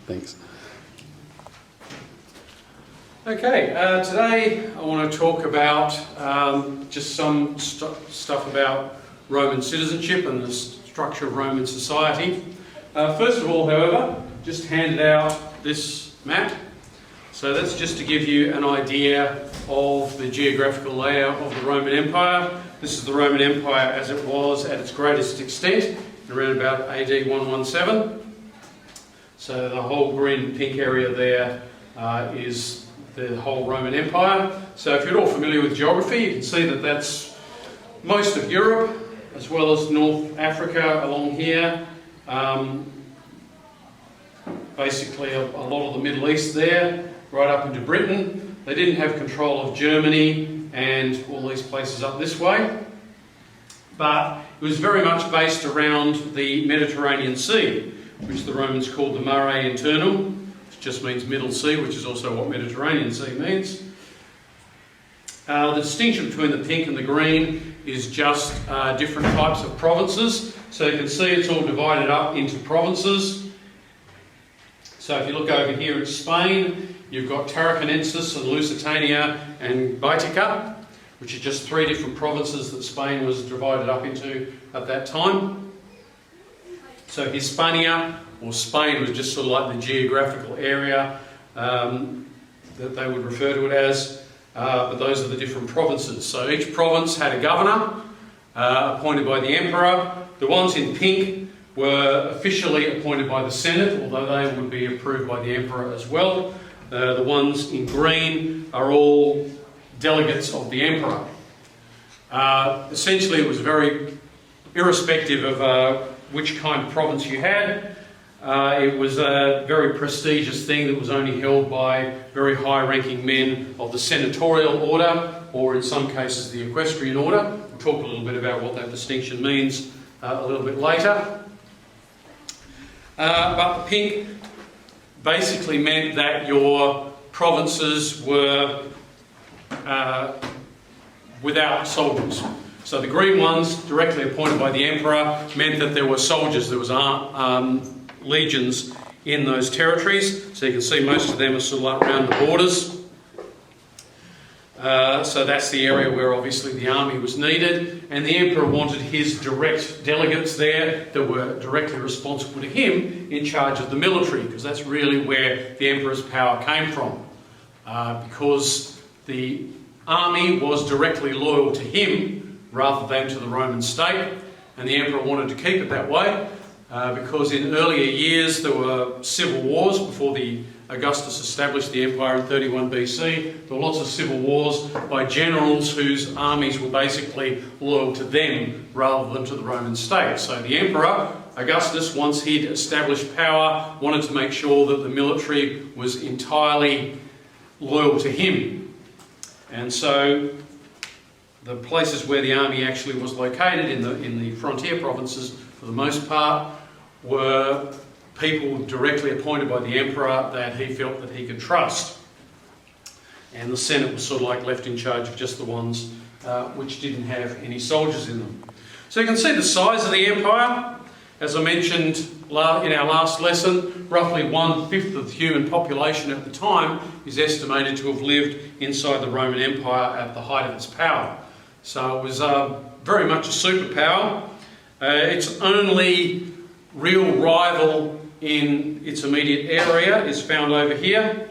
Thanks. Okay, today I want to talk about just some stuff about Roman citizenship and the structure of Roman society. First of all, however, just handed out this map. So that's just to give you an idea of the geographical layout of the Roman Empire. This is the Roman Empire as it was at its greatest extent, around about AD 117. So the whole green and pink area there is the whole Roman Empire. So if you're all familiar with geography, you can see that that's most of Europe, as well as North Africa along here. Basically a lot of the Middle East there, right up into Britain. They didn't have control of Germany and all these places up this way. But it was very much based around the Mediterranean Sea, which the Romans called the Mare Internum, which just means Middle Sea, which is also what Mediterranean Sea means. The distinction between the pink and the green is just different types of provinces. So you can see it's all divided up into provinces. So if you look over here at Spain, you've got Tarraconensis and Lusitania and Baetica, which are just three different provinces that Spain was divided up into at that time. So Hispania, or Spain, was just sort of like the geographical area that they would refer to it as, but those are the different provinces. So each province had a governor appointed by the emperor. The ones in pink were officially appointed by the Senate, although they would be approved by the emperor as well. The ones in green are all delegates of the emperor. Essentially, it was very irrespective of which kind of province you had. It was a very prestigious thing that was only held by very high-ranking men of the senatorial order, or in some cases the equestrian order. We'll talk a little bit about what that distinction means a little bit later. But the pink basically meant that your provinces were without soldiers. So the green ones, directly appointed by the emperor, meant that there were soldiers, there was legions in those territories. So you can see most of them are sort of like around the borders. So that's the area where obviously the army was needed, and the emperor wanted his direct delegates there that were directly responsible to him in charge of the military, because that's really where the emperor's power came from. Because the army was directly loyal to him rather than to the Roman state, and the emperor wanted to keep it that way because in earlier years there were civil wars before the Augustus established the empire in 31 BC. There were lots of civil wars by generals whose armies were basically loyal to them rather than to the Roman state. So the emperor, Augustus, once he'd established power, wanted to make sure that the military was entirely loyal to him. And so the places where the army actually was located in the frontier provinces, for the most part, were people directly appointed by the emperor that he felt that he could trust. And the Senate was sort of like left in charge of just the ones which didn't have any soldiers in them. So you can see the size of the empire. As I mentioned in our last lesson, roughly 1/5 of the human population at the time is estimated to have lived inside the Roman Empire at the height of its power. So it was very much a superpower. Its only real rival in its immediate area is found over here.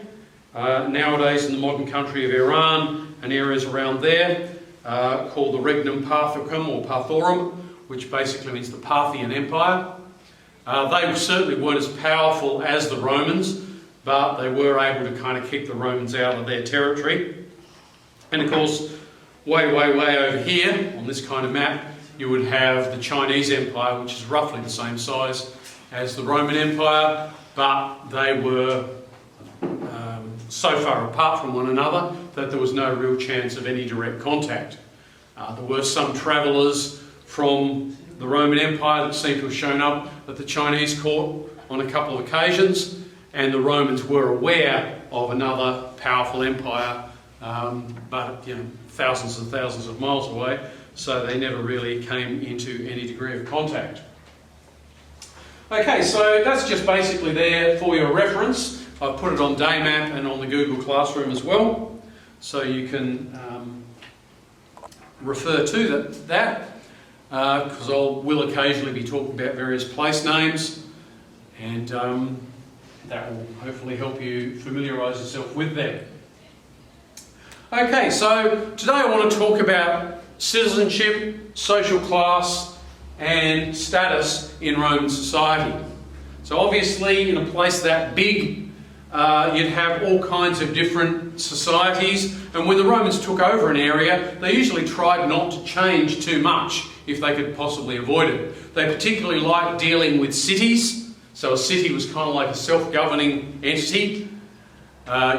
Nowadays in the modern country of Iran and areas around there, called the Regnum Parthicum or Parthorum, which basically means the Parthian Empire. They certainly weren't as powerful as the Romans, but they were able to kind of keep the Romans out of their territory. And of course, way over here on this kind of map, you would have the Chinese Empire, which is roughly the same size as the Roman Empire, but they were so far apart from one another that there was no real chance of any direct contact. There were some travellers from the Roman Empire that seem to have shown up at the Chinese court on a couple of occasions, and the Romans were aware of another powerful empire, but thousands and thousands of miles away, so they never really came into any degree of contact. Okay, so that's just basically there for your reference. I've put it on Daymap and on the Google Classroom as well, so you can refer to that because will occasionally be talking about various place names, and that will hopefully help you familiarise yourself with them. Okay, so today I want to talk about citizenship, social class and status in Roman society. So obviously in a place that big you'd have all kinds of different societies, and when the Romans took over an area they usually tried not to change too much if they could possibly avoid it. They particularly liked dealing with cities, so a city was kind of like a self-governing entity,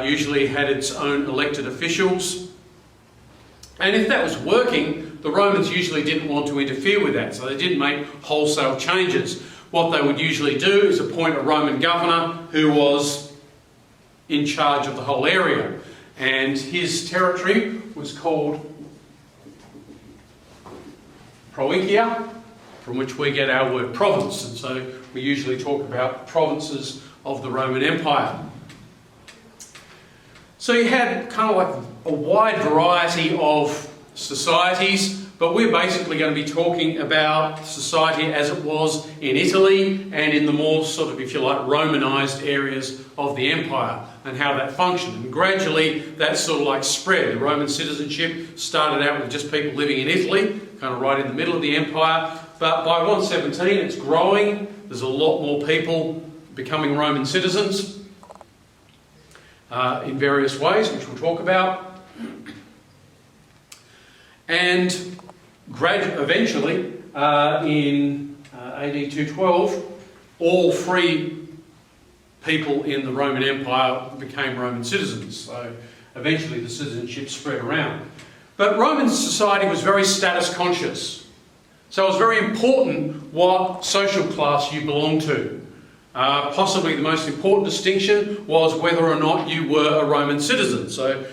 usually had its own elected officials, and if that was working the Romans usually didn't want to interfere with that, so they didn't make wholesale changes. What they would usually do is appoint a Roman governor who was in charge of the whole area, and his territory was called Provincia, from which we get our word province, and so we usually talk about provinces of the Roman Empire. So you had kind of like a wide variety of societies, but we're basically going to be talking about society as it was in Italy and in the more sort of, if you like, Romanised areas of the empire and how that functioned. And gradually that sort of like spread. The Roman citizenship started out with just people living in Italy, kind of right in the middle of the empire, but by 117 it's growing. There's a lot more people becoming Roman citizens in various ways, which we'll talk about. And eventually, in AD 212, all free people in the Roman Empire became Roman citizens. So eventually the citizenship spread around. But Roman society was very status conscious. So it was very important what social class you belonged to. Possibly the most important distinction was whether or not you were a Roman citizen. So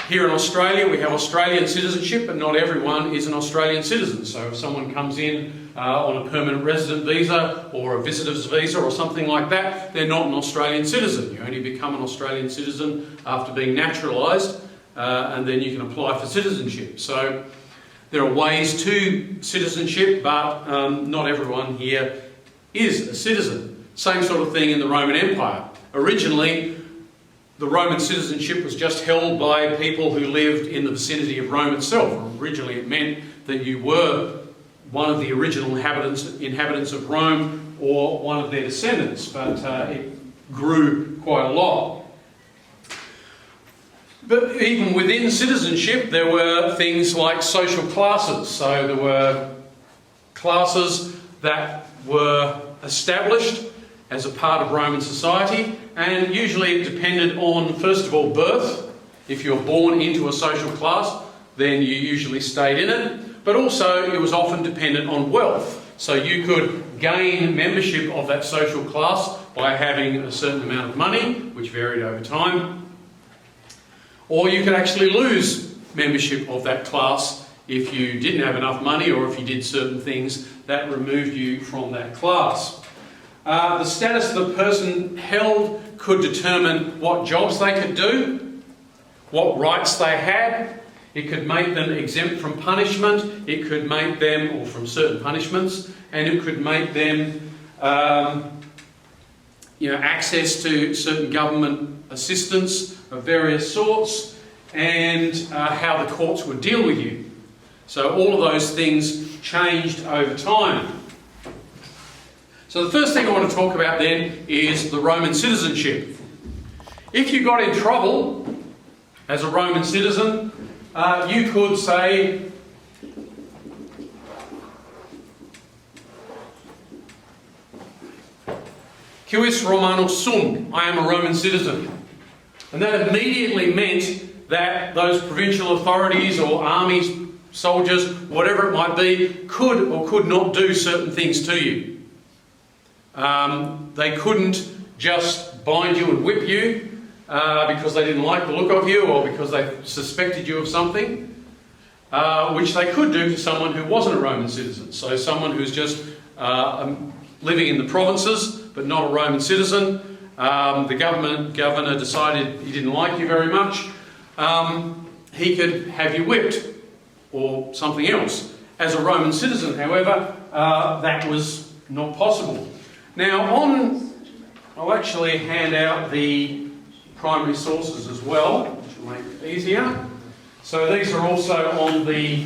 here in Australia we have Australian citizenship, but not everyone is an Australian citizen. So if someone comes in on a permanent resident visa or a visitor's visa or something like that, they're not an Australian citizen. You only become an Australian citizen after being naturalised, and then you can apply for citizenship. So there are ways to citizenship, but not everyone here is a citizen. Same sort of thing in the Roman Empire. Originally, the Roman citizenship was just held by people who lived in the vicinity of Rome itself. Originally it meant that you were one of the original inhabitants of Rome or one of their descendants, but it grew quite a lot. But even within citizenship there were things like social classes. So there were classes that were established as a part of Roman society, and usually it depended on, first of all, birth. If you're born into a social class, then you usually stayed in it, but also it was often dependent on wealth. So you could gain membership of that social class by having a certain amount of money, which varied over time, or you could actually lose membership of that class if you didn't have enough money or if you did certain things that removed you from that class. The status the person held could determine what jobs they could do, what rights they had. It could make them exempt from punishment, it could make them, or from certain punishments, and it could make them access to certain government assistance of various sorts, and how the courts would deal with you. So all of those things changed over time. So the first thing I want to talk about then is the Roman citizenship. If you got in trouble as a Roman citizen, you could say, "Quis Romanus sum," I am a Roman citizen. And that immediately meant that those provincial authorities or armies, soldiers, whatever it might be, could or could not do certain things to you. They couldn't just bind you and whip you because they didn't like the look of you or because they suspected you of something, which they could do to someone who wasn't a Roman citizen. So someone who's just living in the provinces, but not a Roman citizen. The governor decided he didn't like you very much. He could have you whipped or something else. As a Roman citizen, however, that was not possible. Now, I'll actually hand out the primary sources as well, which will make it easier. So these are also on the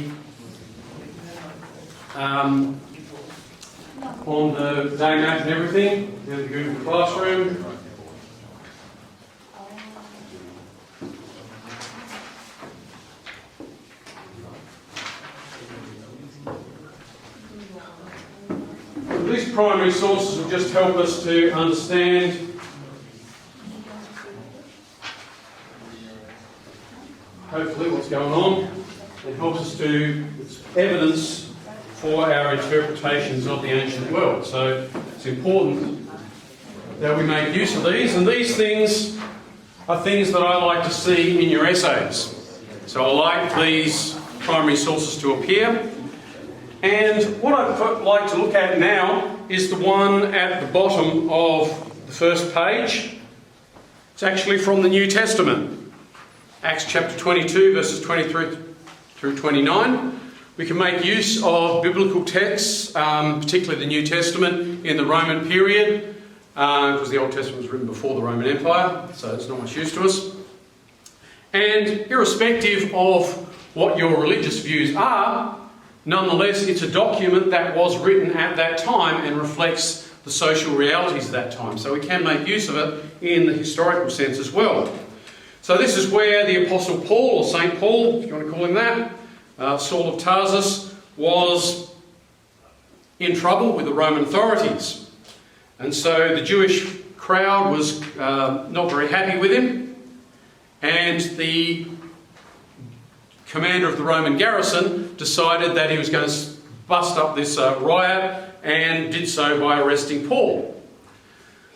day map and everything, in the Google Classroom. These primary sources will just help us to understand hopefully what's going on. It helps us to, it's evidence for our interpretations of the ancient world. So it's important that we make use of these, and these things are things that I like to see in your essays. So I like these primary sources to appear. And what I'd like to look at now is the one at the bottom of the first page. It's actually from the New Testament. Acts chapter 22, verses 23 through 29. We can make use of biblical texts, particularly the New Testament, in the Roman period, because the Old Testament was written before the Roman Empire, so it's not much use to us. And irrespective of what your religious views are, nonetheless, it's a document that was written at that time and reflects the social realities of that time. So we can make use of it in the historical sense as well. So this is where the Apostle Paul, or St. Paul, if you want to call him that, Saul of Tarsus, was in trouble with the Roman authorities. And so the Jewish crowd was not very happy with him. And the commander of the Roman garrison decided that he was going to bust up this riot, and did so by arresting Paul.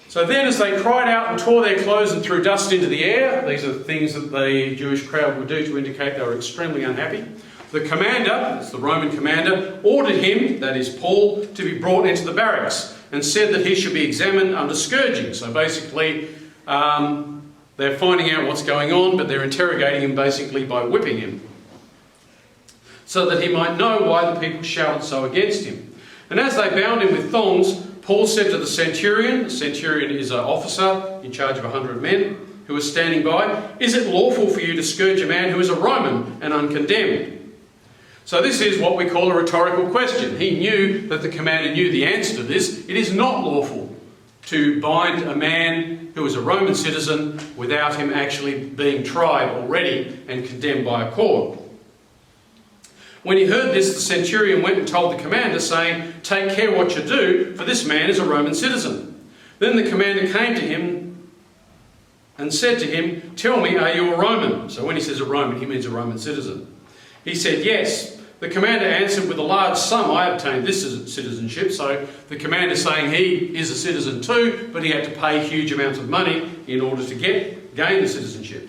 So then, as they cried out and tore their clothes and threw dust into the air, these are things that the Jewish crowd would do to indicate they were extremely unhappy, the commander, that's the Roman commander, ordered him, that is Paul, to be brought into the barracks and said that he should be examined under scourging. So basically, they're finding out what's going on, but they're interrogating him basically by whipping him, so that he might know why the people shouted so against him. And as they bound him with thongs, Paul said to the centurion is an officer in charge of 100 men, who was standing by, "Is it lawful for you to scourge a man who is a Roman and uncondemned?" So this is what we call a rhetorical question. He knew that the commander knew the answer to this. It is not lawful to bind a man who is a Roman citizen without him actually being tried already and condemned by a court. When he heard this, the centurion went and told the commander, saying, "Take care what you do, for this man is a Roman citizen." Then the commander came to him and said to him, "Tell me, are you a Roman?" So when he says a Roman, he means a Roman citizen. He said, "Yes." The commander answered, "With a large sum I obtained this citizenship." So the commander saying he is a citizen too, but he had to pay huge amounts of money in order to gain the citizenship.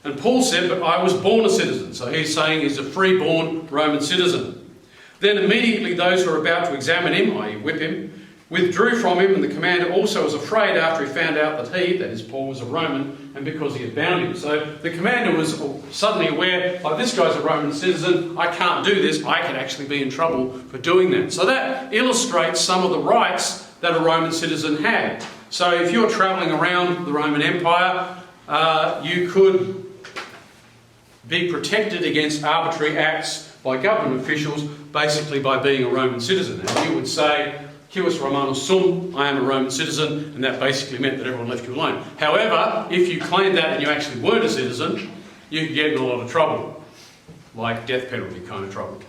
And Paul said, "But I was born a citizen." So he's saying he's a free-born Roman citizen. Then immediately those who were about to examine him, i.e. whip him, withdrew from him, and the commander also was afraid after he found out that he, that is Paul, was a Roman, and because he had bound him. So the commander was suddenly aware, like, this guy's a Roman citizen, I can't do this, I could actually be in trouble for doing that. So that illustrates some of the rights that a Roman citizen had. So if you're travelling around the Roman Empire, you could be protected against arbitrary acts by government officials, basically by being a Roman citizen. And you would say, "Civis Romanus sum," I am a Roman citizen, and that basically meant that everyone left you alone. However, if you claimed that and you actually weren't a citizen, you could get in a lot of trouble, like death penalty kind of trouble.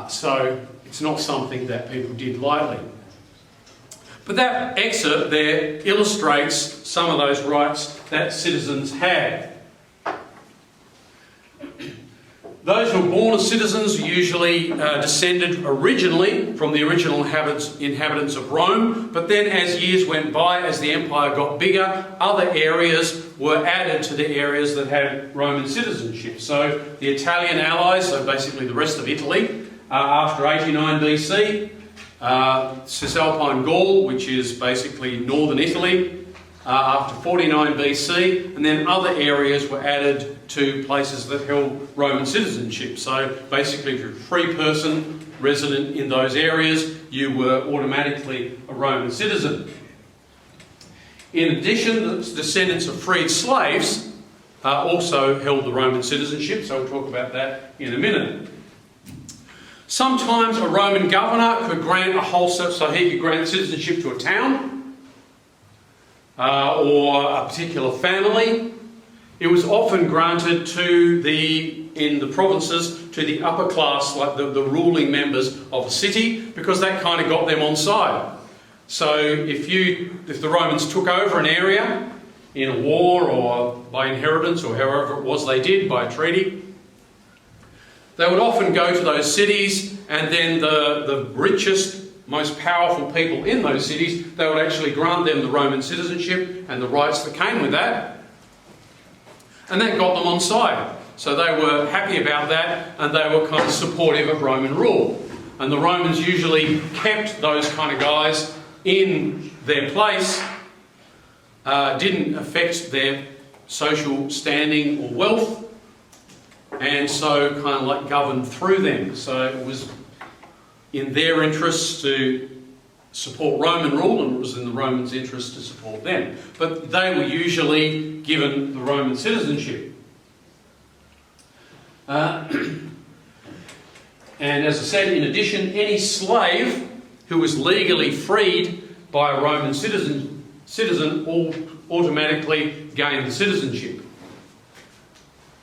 So it's not something that people did lightly. But that excerpt there illustrates some of those rights that citizens had. Those who were born as citizens are usually descended originally from the original inhabitants of Rome, but then as years went by, as the empire got bigger, other areas were added to the areas that had Roman citizenship. So the Italian allies, so basically the rest of Italy, after 89 BC, Cisalpine Gaul, which is basically northern Italy, after 49 BC, and then other areas were added to places that held Roman citizenship. So basically, if you're a free person resident in those areas, you were automatically a Roman citizen. In addition, the descendants of freed slaves also held the Roman citizenship, so we'll talk about that in a minute. Sometimes a Roman governor could grant a wholesale, so he could grant citizenship to a town or a particular family. It was often granted to in the provinces, to the upper class, like the ruling members of a city, because that kind of got them on side. So if the Romans took over an area in a war or by inheritance or however it was they did by a treaty, they would often go to those cities, and then the richest, most powerful people in those cities, they would actually grant them the Roman citizenship and the rights that came with that. And that got them on side. So they were happy about that, and they were kind of supportive of Roman rule. And the Romans usually kept those kind of guys in their place, didn't affect their social standing or wealth, and so kind of like governed through them. So it was in their interests to support Roman rule, and it was in the Romans' interest to support them. But they were usually given the Roman citizenship. And as I said, in addition, any slave who was legally freed by a Roman citizen automatically gained the citizenship.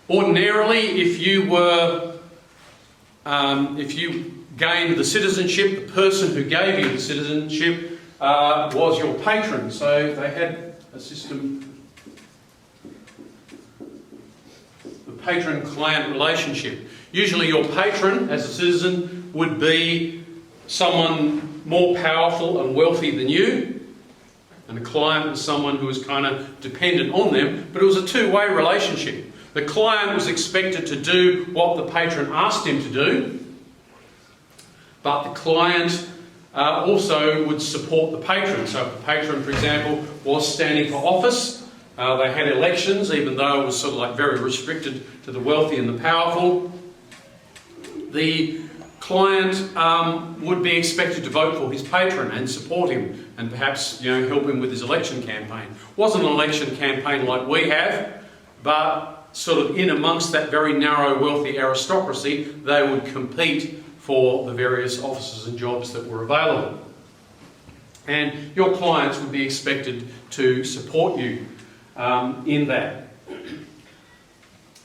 Ordinarily, if you gained the citizenship, the person who gave you the citizenship was your patron. So they had a system, the patron-client relationship. Usually your patron, as a citizen, would be someone more powerful and wealthy than you, and a client was someone who was kind of dependent on them, but it was a two-way relationship. The client was expected to do what the patron asked him to do, but the client also would support the patron. So if the patron, for example, was standing for office, they had elections, even though it was sort of like very restricted to the wealthy and the powerful. The client would be expected to vote for his patron and support him, and perhaps help him with his election campaign. It wasn't an election campaign like we have, but sort of in amongst that very narrow wealthy aristocracy, they would compete for the various offices and jobs that were available. And your clients would be expected to support you in that.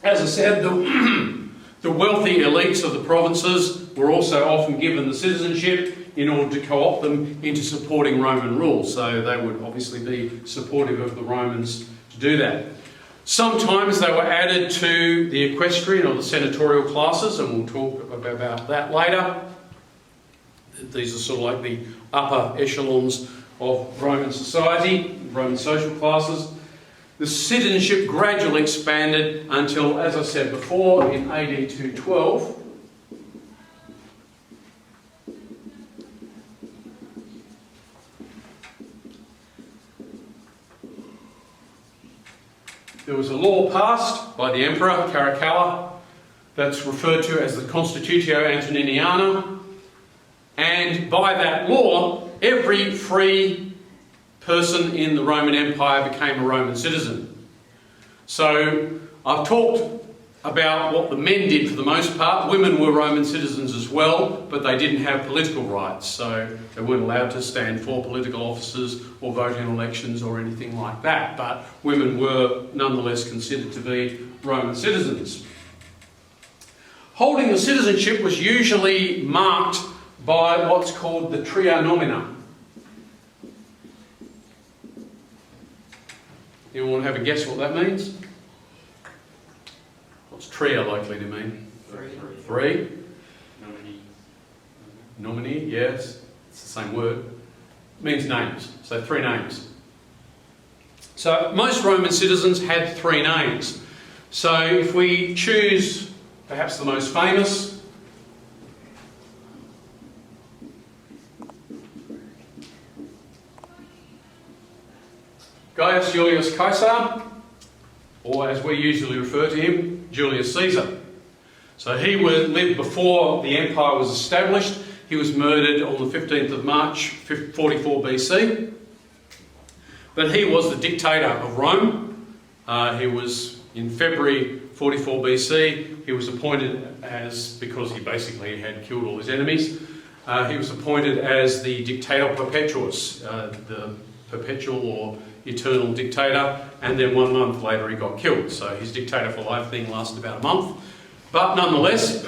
As I said, the wealthy elites of the provinces were also often given the citizenship in order to co-opt them into supporting Roman rule. So they would obviously be supportive of the Romans to do that. Sometimes they were added to the equestrian or the senatorial classes, and we'll talk about that later. These are sort of like the upper echelons of Roman society, Roman social classes. The citizenship gradually expanded until, as I said before, in AD 212, there was a law passed by the Emperor Caracalla that's referred to as the Constitutio Antoniniana, and by that law, every free person in the Roman Empire became a Roman citizen. So I've talked about what the men did for the most part. Women were Roman citizens as well, but they didn't have political rights, so they weren't allowed to stand for political offices or vote in elections or anything like that. But women were nonetheless considered to be Roman citizens. Holding the citizenship was usually marked by what's called the tria nomina. Anyone want to have a guess what that means? What's tria likely to mean? Three. Nominee, yes. It's the same word. It means names. So 3 names. So most Roman citizens had 3 names. So if we choose perhaps the most famous, Gaius Julius Caesar, or as we usually refer to him, Julius Caesar. So he lived before the empire was established. He was murdered on the 15th of March, 44 BC. But he was the dictator of Rome. He was, in February 44 BC, he was appointed as, because he basically had killed all his enemies, he was appointed as the Dictator Perpetuus, the perpetual or eternal dictator, and then 1 month later he got killed. So his dictator for life thing lasted about a month. But nonetheless,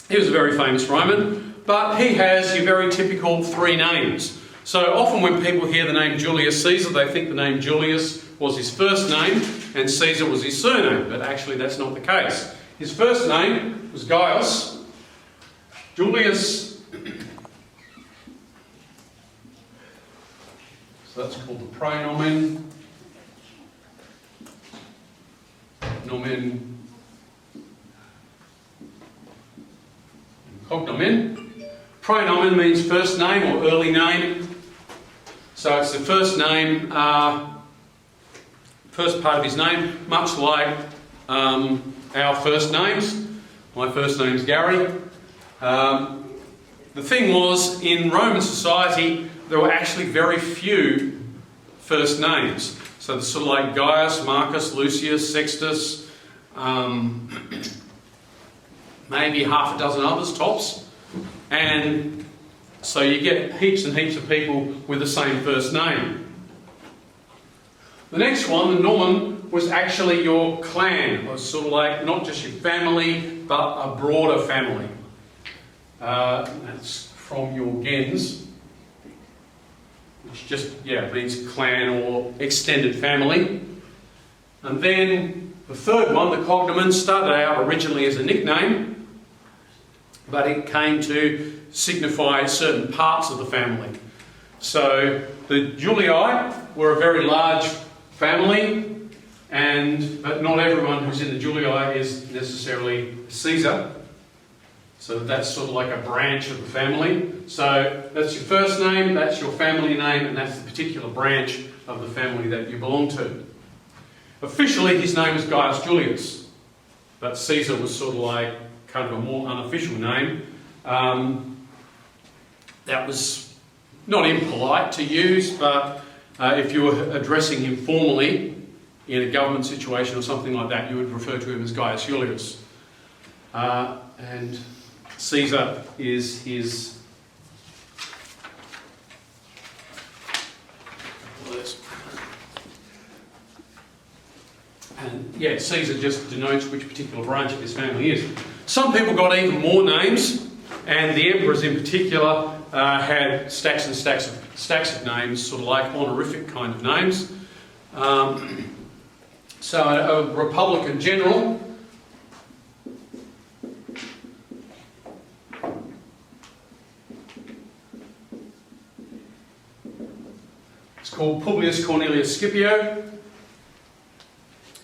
he was a very famous Roman, but he has your very typical 3 names. So often when people hear the name Julius Caesar, they think the name Julius was his first name and Caesar was his surname, but actually that's not the case. His first name was Gaius Julius. So that's called the praenomen. Nomen. Cognomen. Praenomen means first name or early name. So it's the first name, first part of his name, much like our first names. My first name's Gary. The thing was, in Roman society, there were actually very few first names. So there's sort of like Gaius, Marcus, Lucius, Sextus, maybe half a dozen others tops. And so you get heaps and heaps of people with the same first name. The next one, the nomen, was actually your clan. It was sort of like not just your family, but a broader family. That's from your gens, which just, means clan or extended family. And then the third one, the cognomen, started out originally as a nickname, but it came to signify certain parts of the family. So the Julii were a very large family, but not everyone who's in the Julii is necessarily Caesar. So that's sort of like a branch of the family. So that's your first name, that's your family name, and that's the particular branch of the family that you belong to. Officially, his name is Gaius Julius, but Caesar was sort of like kind of a more unofficial name. That was not impolite to use, but if you were addressing him formally in a government situation or something like that, you would refer to him as Gaius Julius. And Caesar is his... And Caesar just denotes which particular branch of his family is. Some people got even more names, and the emperors in particular had stacks and stacks of names, sort of like honorific kind of names. So a Republican general is called Publius Cornelius Scipio.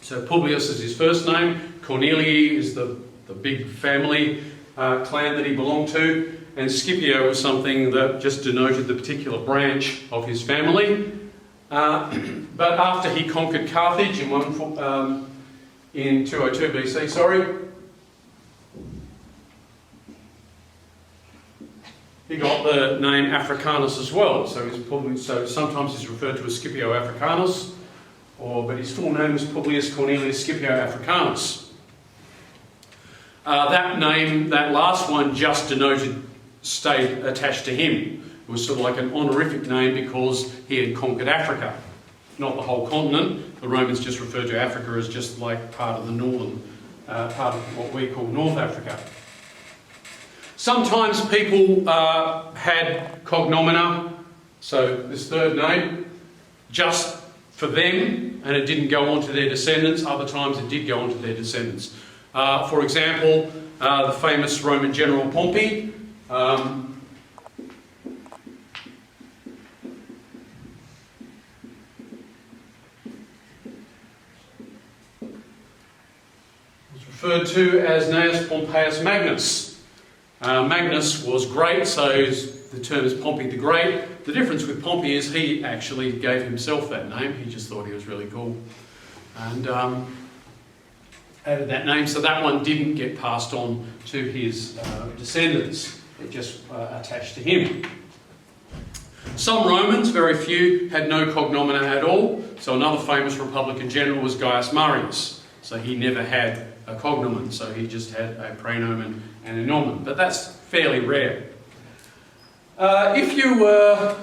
So Publius is his first name, Cornelii is the big family clan that he belonged to, and Scipio was something that just denoted the particular branch of his family. But after he conquered Carthage in 202 BC, he got the name Africanus as well. So sometimes he's referred to as Scipio Africanus, but his full name was Publius Cornelius Scipio Africanus. That name, that last one, just stayed attached to him. It was sort of like an honorific name because he had conquered Africa, not the whole continent. The Romans just referred to Africa as just like part of the northern, part of what we call North Africa. Sometimes people had cognomina, so this third name, just for them, and it didn't go on to their descendants. Other times it did go on to their descendants. For example, the famous Roman general Pompey. Was referred to as Gnaeus Pompeius Magnus. Magnus was great, so the term is Pompey the Great, the difference with Pompey is he actually gave himself that name. He just thought he was really cool and added that name. So that one didn't get passed on to his descendants. It just attached to him. Some Romans, very few, had no cognomina at all. So another famous Republican general was Gaius Marius. So he never had a cognomen, so he just had a praenomen and a nomen. But that's fairly rare. If you were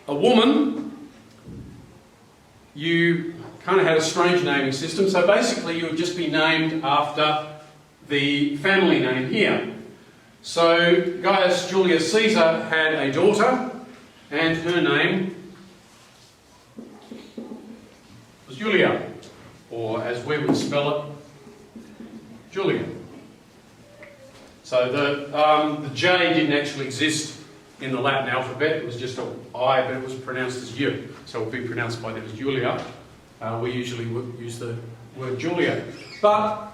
a woman, you kind of had a strange naming system. So basically you would just be named after the family name here. So Gaius Julius Caesar had a daughter, and her name was Julia, or as we would spell it, Julia. So the J didn't actually exist in the Latin alphabet. It was just an I, but it was pronounced as U. So it would be pronounced by them as Julia. We usually would use the word Julia. But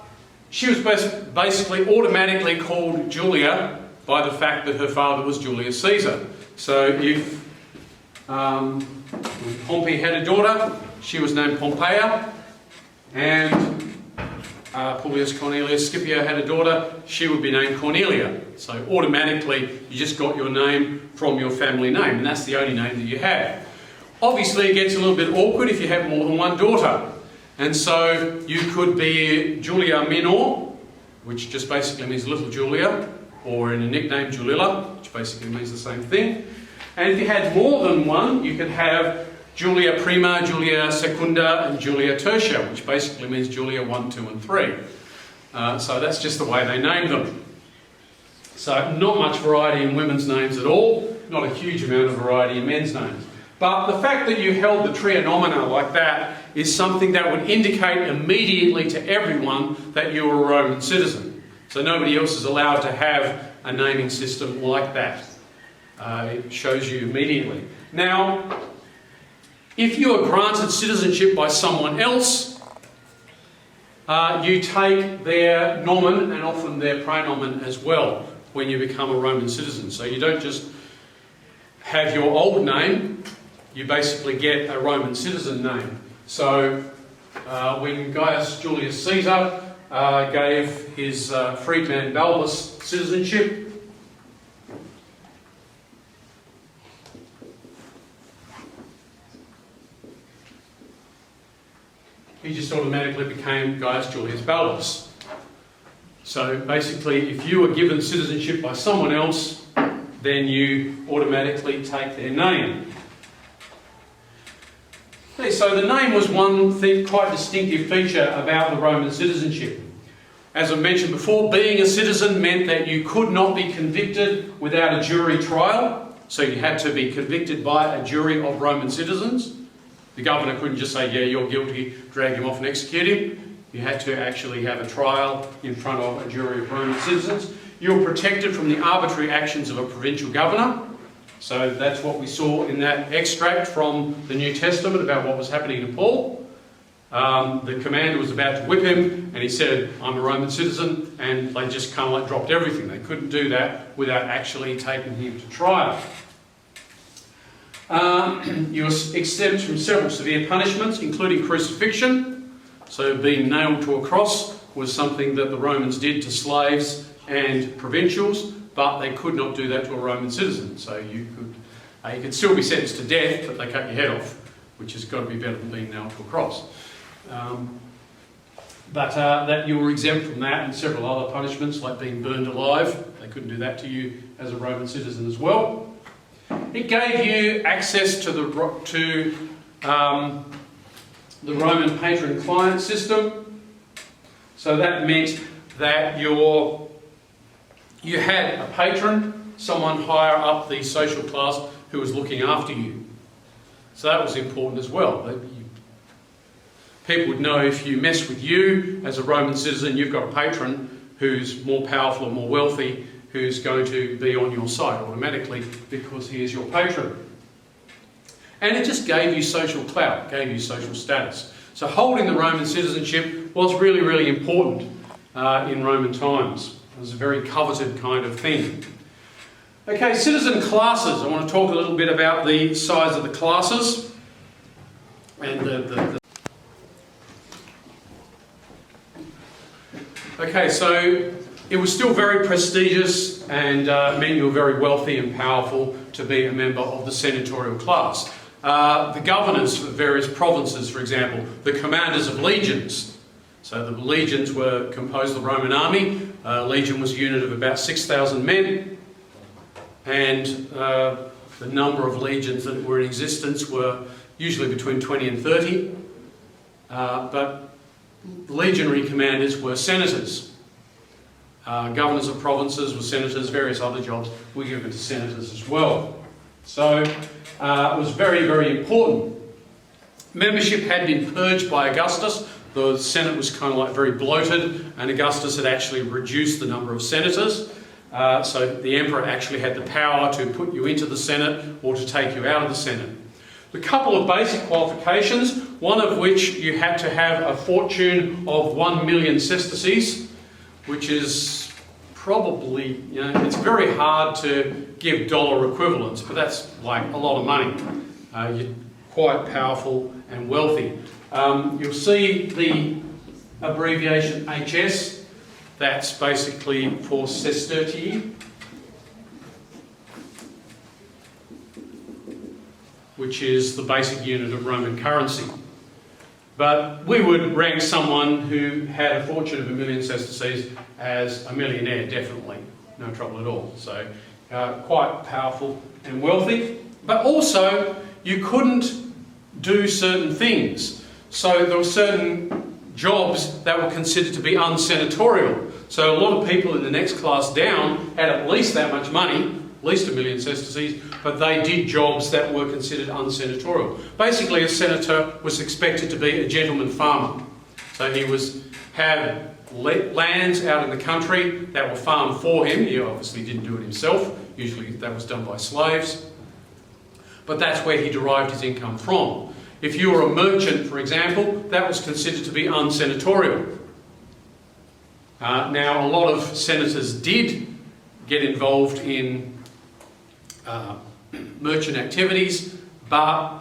she was basically automatically called Julia by the fact that her father was Julius Caesar. So if Pompey had a daughter, she was named Pompeia, and Publius Cornelius Scipio had a daughter, she would be named Cornelia. So automatically you just got your name from your family name, and that's the only name that you have. Obviously it gets a little bit awkward if you have more than one daughter. And so you could be Julia Minor, which just basically means little Julia, or in a nickname Julilla, which basically means the same thing. And if you had more than one, you could have Julia Prima, Julia Secunda, and Julia Tertia, which basically means Julia 1, 2, and 3. So that's just the way they named them. So not much variety in women's names at all, not a huge amount of variety in men's names. But the fact that you held the trianomina like that is something that would indicate immediately to everyone that you were a Roman citizen. So nobody else is allowed to have a naming system like that. It shows you immediately. Now, if you are granted citizenship by someone else, you take their nomen and often their praenomen as well when you become a Roman citizen. So you don't just have your old name, you basically get a Roman citizen name. So when Gaius Julius Caesar gave his freedman Balbus citizenship, he just automatically became Gaius Julius Balbus. So basically, if you were given citizenship by someone else, then you automatically take their name. Okay, so the name was one thing, quite distinctive feature about the Roman citizenship. As I mentioned before, being a citizen meant that you could not be convicted without a jury trial. So you had to be convicted by a jury of Roman citizens. The governor couldn't just say, yeah, you're guilty, drag him off and execute him. You had to actually have a trial in front of a jury of Roman citizens. You were protected from the arbitrary actions of a provincial governor. So that's what we saw in that extract from the New Testament about what was happening to Paul. The commander was about to whip him and he said, I'm a Roman citizen, and they just kind of like dropped everything. They couldn't do that without actually taking him to trial. You were exempt from several severe punishments, including crucifixion. So being nailed to a cross was something that the Romans did to slaves and provincials, but they could not do that to a Roman citizen. So you could still be sentenced to death, but they cut your head off, which has got to be better than being nailed to a cross. That you were exempt from that and several other punishments, like being burned alive. They couldn't do that to you as a Roman citizen as well. It gave you access to the Roman patron-client system. So that meant that you had a patron, someone higher up the social class who was looking after you. So that was important as well. People would know if you mess with you as a Roman citizen, you've got a patron who's more powerful and more wealthy, who's going to be on your side automatically because he is your patron. And it just gave you social clout, gave you social status. So holding the Roman citizenship was really, really important in Roman times. It was a very coveted kind of thing. Okay, citizen classes. I want to talk a little bit about the size of the classes and Okay, so it was still very prestigious and meant you were very wealthy and powerful to be a member of the senatorial class. The governors for various provinces, for example, the commanders of legions. So the legions were composed of the Roman army. Legion was a unit of about 6,000 men, and the number of legions that were in existence were usually between 20 and 30. But legionary commanders were senators. Governors of provinces were senators. Various other jobs were given to senators as well. So it was very, very important. Membership had been purged by Augustus. The Senate was kind of like very bloated, and Augustus had actually reduced the number of senators. So the emperor actually had the power to put you into the Senate or to take you out of the Senate. A couple of basic qualifications, one of which you had to have a fortune of 1 million sesterces, which is probably, it's very hard to give dollar equivalents, but that's like a lot of money. You're quite powerful and wealthy. You'll see the abbreviation HS, that's basically for sestertii, which is the basic unit of Roman currency. But we would rank someone who had a fortune of 1 million sesterces as a millionaire, definitely. No trouble at all. So quite powerful and wealthy. But also, you couldn't do certain things. So there were certain jobs that were considered to be unsenatorial. So a lot of people in the next class down had at least that much money, at least 1 million sesterces, but they did jobs that were considered unsenatorial. Basically, a senator was expected to be a gentleman farmer. So he had lands out in the country that were farmed for him. He obviously didn't do it himself. Usually that was done by slaves. But that's where he derived his income from. If you were a merchant, for example, that was considered to be unsenatorial. Now, a lot of senators did get involved in merchant activities, but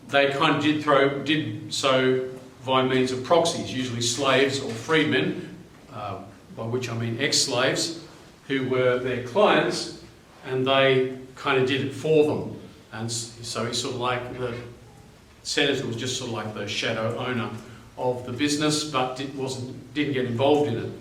they kind of did so by means of proxies, usually slaves or freedmen, by which I mean ex-slaves, who were their clients, and they kind of did it for them. And so he's sort of like, the senator was just sort of like the shadow owner of the business, but didn't get involved in it.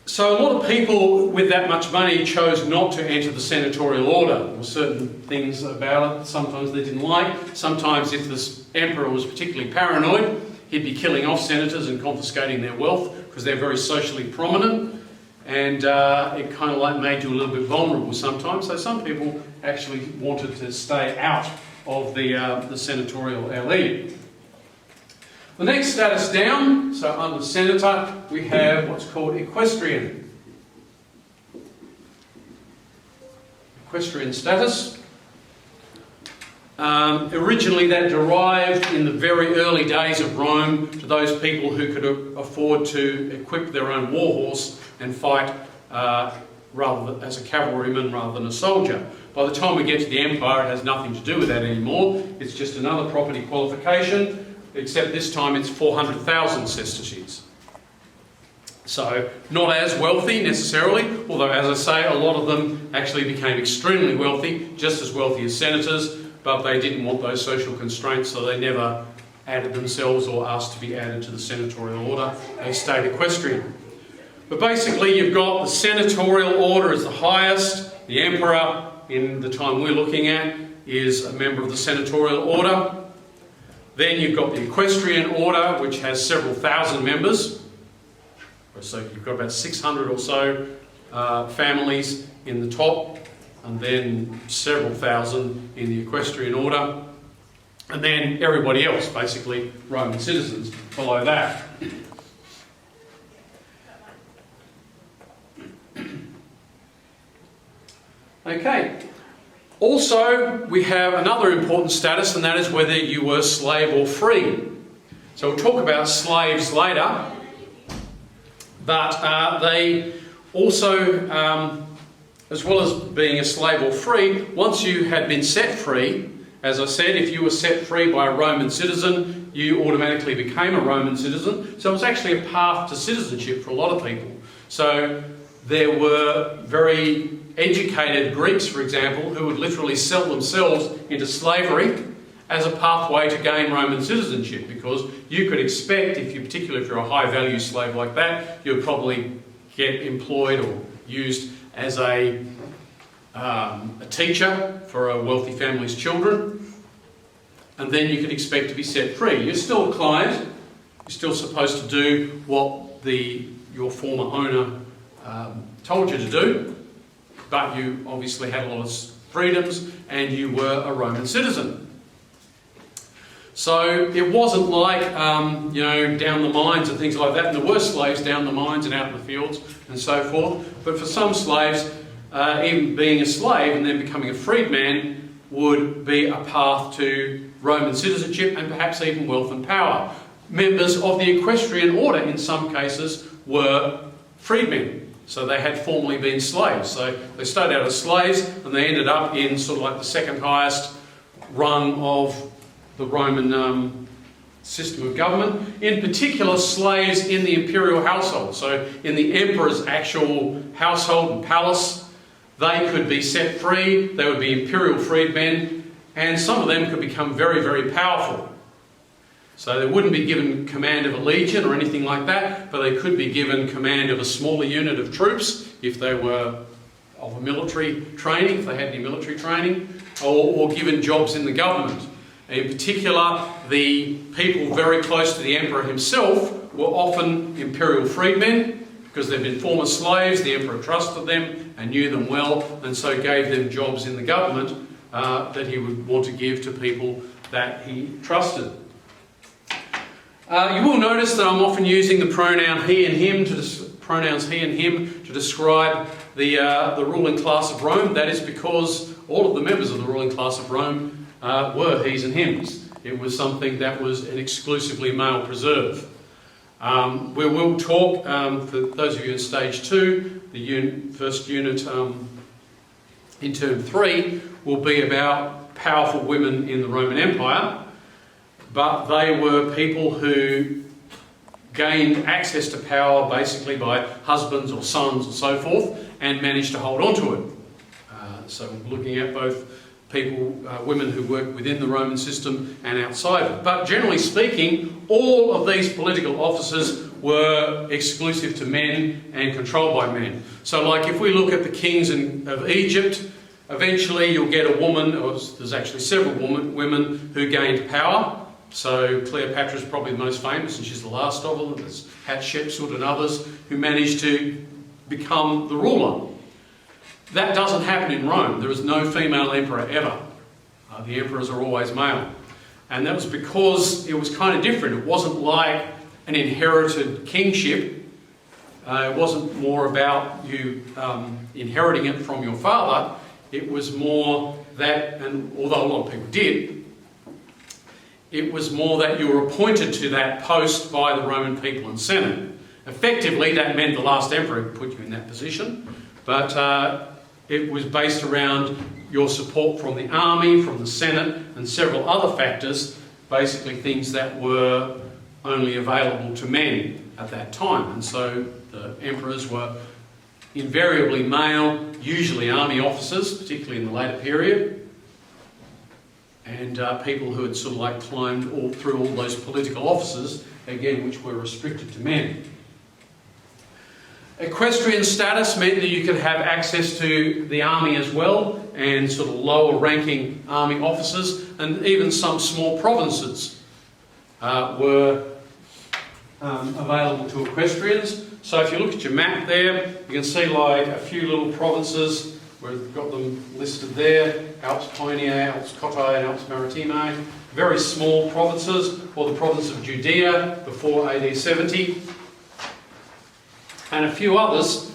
So a lot of people with that much money chose not to enter the senatorial order. There were certain things about it sometimes they didn't like. Sometimes if this emperor was particularly paranoid, he'd be killing off senators and confiscating their wealth because they're very socially prominent. And it kind of like made you a little bit vulnerable sometimes. So some people actually wanted to stay out of the senatorial elite. The next status down, so under senator, we have what's called equestrian. Equestrian status. Originally that derived in the very early days of Rome to those people who could afford to equip their own war horse and fight as a cavalryman rather than a soldier. By the time we get to the empire, it has nothing to do with that anymore. It's just another property qualification. Except this time it's 400,000 sesterces. So not as wealthy necessarily, although as I say, a lot of them actually became extremely wealthy, just as wealthy as senators, but they didn't want those social constraints, so they never added themselves or asked to be added to the senatorial order. They stayed equestrian. But basically you've got the senatorial order as the highest. The emperor, in the time we're looking at, is a member of the senatorial order. Then you've got the equestrian order, which has several thousand members. So you've got about 600 or so families in the top, and then several thousand in the equestrian order. And then everybody else, basically Roman citizens, below that. Okay. Also, we have another important status, and that is whether you were slave or free. So we'll talk about slaves later, but they also as well as being a slave or free, once you had been set free, as I said, if you were set free by a Roman citizen, you automatically became a Roman citizen. So it was actually a path to citizenship for a lot of people. So there were very educated Greeks, for example, who would literally sell themselves into slavery as a pathway to gain Roman citizenship, because you could expect, particularly if you're a high-value slave like that, you would probably get employed or used as a teacher for a wealthy family's children, and then you could expect to be set free. You're still a client, you're still supposed to do what your former owner told you to do, but you obviously had a lot of freedoms and you were a Roman citizen. So it wasn't like, down the mines and things like that, and there were slaves down the mines and out in the fields and so forth, but for some slaves, even being a slave and then becoming a freedman would be a path to Roman citizenship and perhaps even wealth and power. Members of the equestrian order in some cases were freedmen, so they had formerly been slaves. So they started out as slaves and they ended up in sort of like the second highest rung of the Roman system of government. In particular, slaves in the imperial household, so in the emperor's actual household and palace, they could be set free, they would be imperial freedmen, and some of them could become very, very powerful. So they wouldn't be given command of a legion or anything like that, but they could be given command of a smaller unit of troops if they were of a military training, if they had any military training, or given jobs in the government. In particular, the people very close to the emperor himself were often imperial freedmen, because they'd been former slaves. The emperor trusted them and knew them well, and so gave them jobs in the government that he would want to give to people that he trusted. You will notice that I'm often using the pronoun he and him pronouns he and him to describe the ruling class of Rome. That is because all of the members of the ruling class of Rome were he's and hims. It was something that was an exclusively male preserve. We will talk, for those of you in stage 2, the first unit in term 3 will be about powerful women in the Roman Empire, but they were people who gained access to power basically by husbands or sons and so forth, and managed to hold on to it. So looking at both women who worked within the Roman system and outside it. But generally speaking, all of these political offices were exclusive to men and controlled by men. So like if we look at the kings of Egypt, eventually you'll get a woman, or there's actually several women who gained power. So Cleopatra is probably the most famous, and she's the last of them. There's Hatshepsut and others who managed to become the ruler. That doesn't happen in Rome. There is no female emperor ever. The emperors are always male. And that was because it was kind of different. It wasn't like an inherited kingship. It wasn't more about you inheriting it from your father. It was more that, and although a lot of people did, it was more that you were appointed to that post by the Roman people and Senate. Effectively, that meant the last emperor could put you in that position, but it was based around your support from the army, from the Senate, and several other factors, basically things that were only available to men at that time. And so the emperors were invariably male, usually army officers, particularly in the later period, and people who had sort of like climbed all through all those political offices, again, which were restricted to men. Equestrian status meant that you could have access to the army as well, and sort of lower ranking army officers, and even some small provinces were available to equestrians. So if you look at your map there, you can see like a few little provinces. We've got them listed there: Alps Pioneer, Alps Cottae, and Alps Maritime. Very small provinces, or the province of Judea before AD 70. And a few others,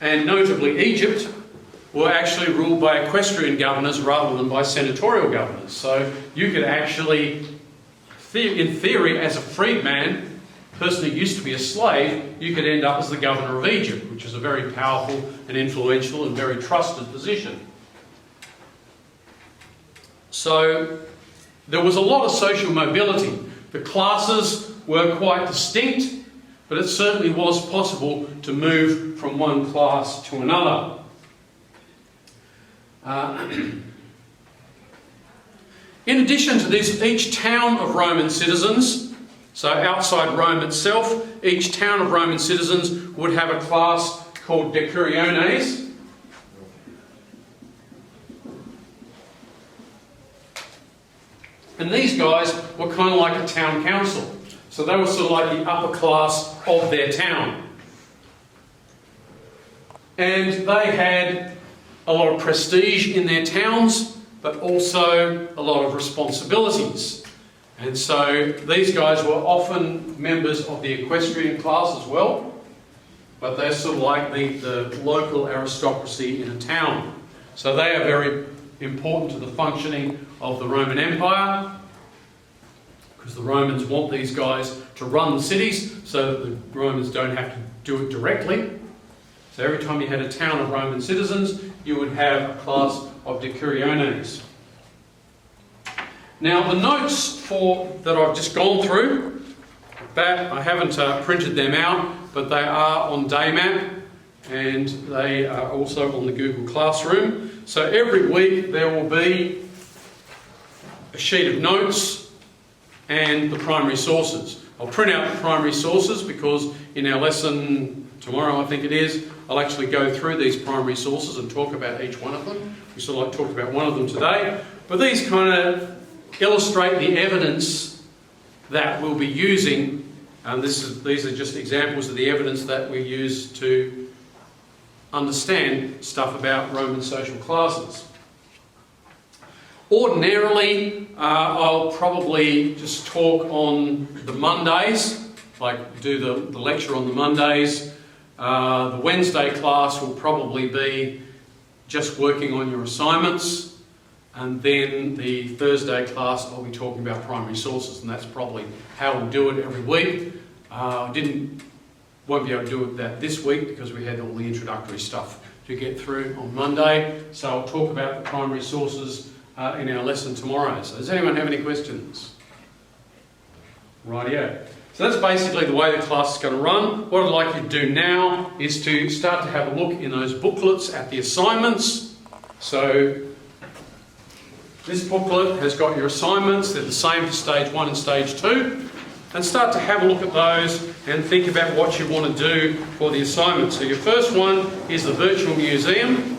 and notably Egypt, were actually ruled by equestrian governors rather than by senatorial governors. So you could actually, in theory, as a freedman, person who used to be a slave, you could end up as the governor of Egypt, which is a very powerful and influential and very trusted position. So there was a lot of social mobility. The classes were quite distinct, but it certainly was possible to move from one class to another. In addition to this, each town of Roman citizens, so outside Rome itself, each town of Roman citizens would have a class called decuriones. And these guys were kind of like a town council. So they were sort of like the upper class of their town. And they had a lot of prestige in their towns, but also a lot of responsibilities. And so these guys were often members of the equestrian class as well, but they're sort of like the local aristocracy in a town. So they are very important to the functioning of the Roman Empire, because the Romans want these guys to run the cities so that the Romans don't have to do it directly. So every time you had a town of Roman citizens, you would have a class of decuriones. Now the notes that I've just gone through, that I haven't printed them out, but they are on Daymap and they are also on the Google Classroom. So every week there will be a sheet of notes and the primary sources. I'll print out the primary sources because in our lesson tomorrow, I think it is, I'll actually go through these primary sources and talk about each one of them. We sort of like talked about one of them today. But these kind of illustrate the evidence that we'll be using. And these are just examples of the evidence that we use to understand stuff about Roman social classes. Ordinarily, I'll probably just talk on the Mondays, like do the lecture on the Mondays. The Wednesday class will probably be just working on your assignments, and then the Thursday class I'll be talking about primary sources, and that's probably how we'll do it every week. Won't be able to do that this week because we had all the introductory stuff to get through on Monday, so I'll talk about the primary sources in our lesson tomorrow. So does anyone have any questions? Rightio. So that's basically the way the class is going to run. What I'd like you to do now is to start to have a look in those booklets at the assignments. So this booklet has got your assignments. They're the same for stage 1 and stage 2. And start to have a look at those and think about what you want to do for the assignment. So your first one is the virtual museum,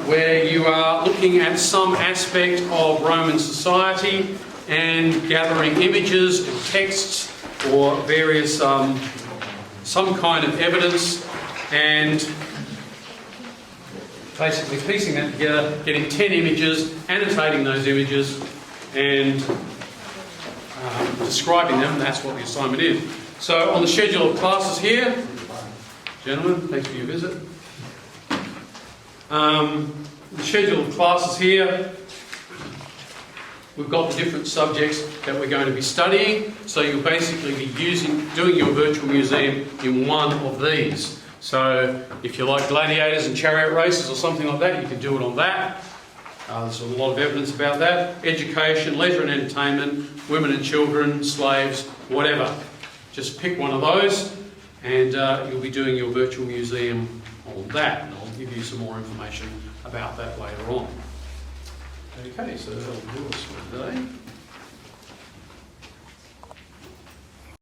where you are looking at some aspect of Roman society and gathering images and texts or various, some kind of evidence, and basically piecing that together, getting 10 images, annotating those images, and describing them. That's what the assignment is. So on the schedule of classes here, gentlemen, thanks for your visit. The schedule of classes here, we've got the different subjects that we're going to be studying. So you'll basically be doing your virtual museum in one of these. So if you like gladiators and chariot races or something like that, you can do it on that. There's a lot of evidence about that. Education, leisure and entertainment, women and children, slaves, whatever. Just pick one of those and you'll be doing your virtual museum on that. And I'll give you some more information about that later on. Okay, so that'll do us for today.